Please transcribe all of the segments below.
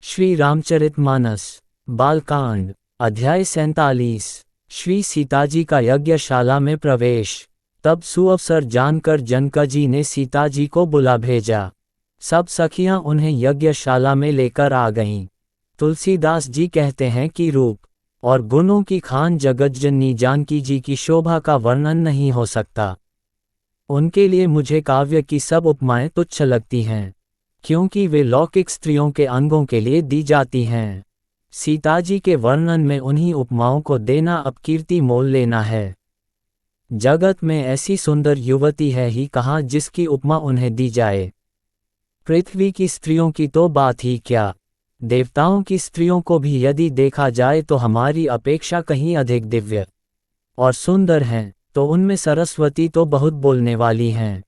श्री रामचरितमानस बालकांड अध्याय 47। श्री सीताजी का यज्ञशाला में प्रवेश। तब सुअवसर जानकर जनकजी ने सीताजी को बुला भेजा। सब सखियां उन्हें यज्ञशाला में लेकर आ गईं। तुलसीदास जी कहते हैं कि रूप और गुणों की खान जगज्जननी जानकी जी की शोभा का वर्णन नहीं हो सकता। उनके लिए मुझे काव्य की सब उपमाएं तुच्छ लगती हैं, क्योंकि वे लौकिक स्त्रियों के अंगों के लिए दी जाती हैं। सीताजी के वर्णन में उन्हीं उपमाओं को देना अपकीर्ति मोल लेना है। जगत में ऐसी सुंदर युवती है ही कहाँ जिसकी उपमा उन्हें दी जाए। पृथ्वी की स्त्रियों की तो बात ही क्या, देवताओं की स्त्रियों को भी यदि देखा जाए तो हमारी अपेक्षा कहीं अधिक दिव्य और सुंदर हैं, तो उनमें सरस्वती तो बहुत बोलने वाली हैं।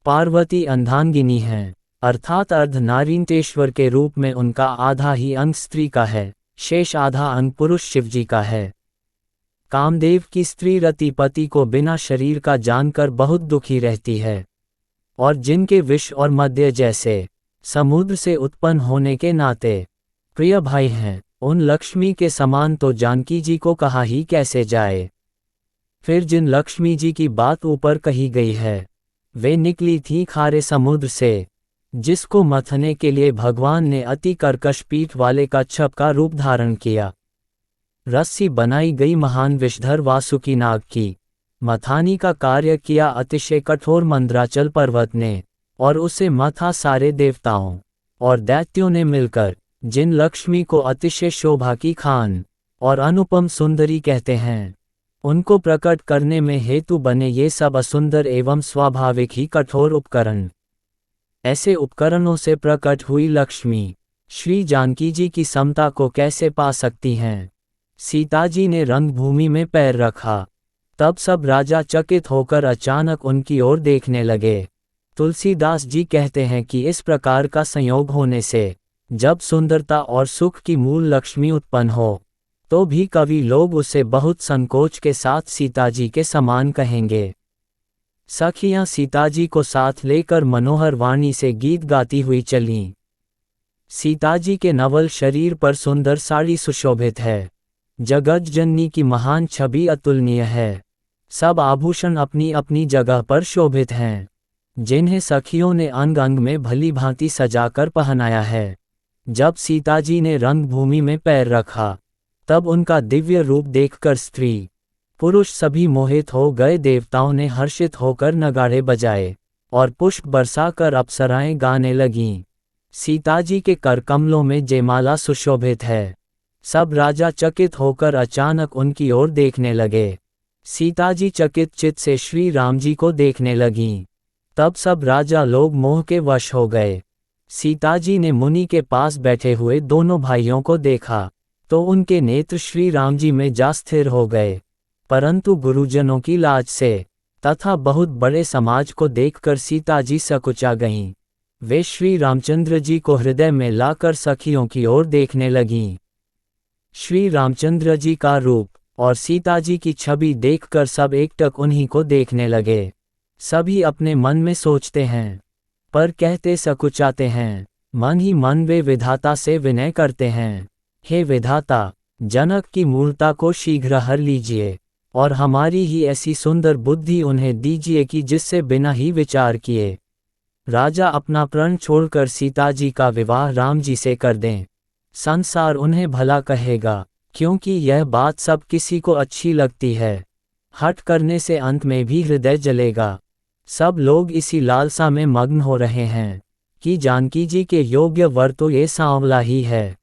पार्वती अर्धांगिनी हैं, अर्थात अर्धनारीश्वर के रूप में उनका आधा ही अंग स्त्री का है, शेष आधा अंग पुरुष शिवजी का है। कामदेव की स्त्री रतिपति को बिना शरीर का जानकर बहुत दुखी रहती है, और जिनके विष और मद्य जैसे समुद्र से उत्पन्न होने के नाते प्रिय भाई हैं, उन लक्ष्मी के समान तो जानकी जी को कहा ही कैसे जाए। फिर जिन लक्ष्मी जी की बात ऊपर कही गई है, वे निकली थी खारे समुद्र से, जिसको मथने के लिए भगवान ने अति कर्कश पीठ वाले कच्छप का रूप धारण किया। रस्सी बनाई गई महान विषधर वासुकी नाग की। मथानी का कार्य किया अतिशय कठोर मंद्राचल पर्वत ने, और उसे मथा सारे देवताओं और दैत्यों ने मिलकर। जिन लक्ष्मी को अतिशय शोभा की खान और अनुपम सुंदरी कहते हैं, उनको प्रकट करने में हेतु बने ये सब असुंदर एवं स्वाभाविक ही कठोर उपकरण। ऐसे उपकरणों से प्रकट हुई लक्ष्मी श्री जानकी जी की समता को कैसे पा सकती हैं। सीताजी ने रंगभूमि में पैर रखा, तब सब राजा चकित होकर अचानक उनकी ओर देखने लगे। तुलसीदास जी कहते हैं कि इस प्रकार का संयोग होने से जब सुंदरता और सुख की मूल लक्ष्मी उत्पन्न हो, तो भी कवि लोग उसे बहुत संकोच के साथ सीताजी के समान कहेंगे। सखियां सीताजी को साथ लेकर मनोहर वाणी से गीत गाती हुई चलीं। सीताजी के नवल शरीर पर सुंदर साड़ी सुशोभित है। जगज्जननी की महान छवि अतुलनीय है। सब आभूषण अपनी अपनी जगह पर शोभित हैं, जिन्हें सखियों ने अंग अंग में भली भांति सजाकर पहनाया है। जब सीताजी ने रंगभूमि में पैर रखा, तब उनका दिव्य रूप देखकर स्त्री पुरुष सभी मोहित हो गए। देवताओं ने हर्षित होकर नगाड़े बजाए और पुष्प बरसाकर अप्सराएं गाने लगीं। सीताजी के कर कमलों में जयमाला सुशोभित है। सब राजा चकित होकर अचानक उनकी ओर देखने लगे। सीताजी चकित चित्त से श्री राम जी को देखने लगीं। तब सब राजा लोग मोह के वश हो गए। सीताजी ने मुनि के पास बैठे हुए दोनों भाइयों को देखा, तो उनके नेत्र श्री राम जी में जा स्थिर हो गए। परंतु गुरुजनों की लाज से तथा बहुत बड़े समाज को देखकर सीताजी सकुचा गईं। वे श्री रामचंद्र जी को हृदय में लाकर सखियों की ओर देखने लगीं। श्री रामचंद्र जी का रूप और सीताजी की छवि देखकर सब एकटक उन्हीं को देखने लगे। सभी अपने मन में सोचते हैं, पर कहते सकुचाते हैं। मन ही मन वे विधाता से विनय करते हैं, हे विधाता, जनक की मूर्ता को शीघ्र हर लीजिए, और हमारी ही ऐसी सुंदर बुद्धि उन्हें दीजिए कि जिससे बिना ही विचार किए राजा अपना प्रण छोड़कर सीताजी का विवाह राम जी से कर दें। संसार उन्हें भला कहेगा, क्योंकि यह बात सब किसी को अच्छी लगती है। हठ करने से अंत में भी हृदय जलेगा। सब लोग इसी लालसा में मग्न हो रहे हैं कि जानकी जी के योग्य वर तो ये सांवला ही है।